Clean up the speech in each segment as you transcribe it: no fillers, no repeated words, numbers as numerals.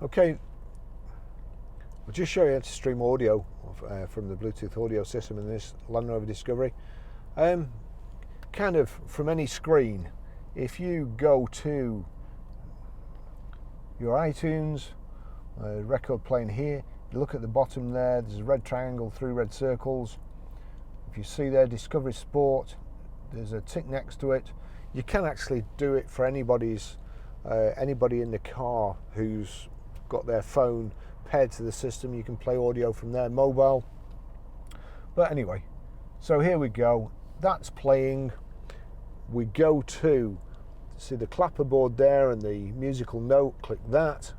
Okay, I'll just show you how to stream audio from the Bluetooth audio system in this Land Rover Discovery. Kind of from any screen, if you go to your iTunes, record playing here, you look at the bottom there, there's a red triangle, 3 red circles. If you see there, Discovery Sport, there's a tick next to it. You can actually do it for anybody in the car who's got their phone paired to the system. You can play audio from their mobile. But anyway, so here we go. That's playing. We go to see the clapperboard there and the musical note. Click that.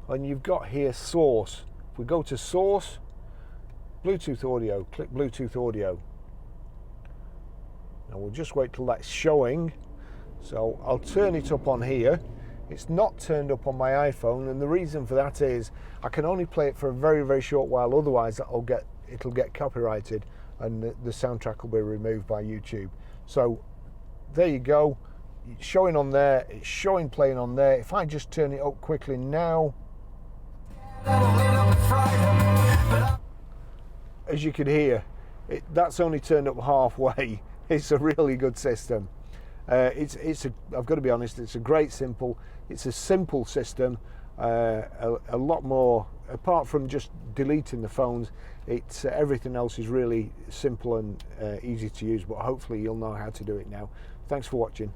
And you've got here source. If we go to source, Bluetooth audio, click Bluetooth audio. Now we'll just wait till that's showing. So I'll turn it up on here. It's not turned up on my iPhone, and the reason for that is I can only play it for a very, very short while, otherwise it'll get copyrighted and the soundtrack will be removed by YouTube. So there you go, it's showing on there, it's showing playing on there. If I just turn it up quickly now, as you can hear, that's only turned up halfway. It's a really good system. I've got to be honest, it's a simple system, a lot more, apart from just deleting the phones, everything else is really simple and easy to use, but hopefully you'll know how to do it now. Thanks for watching.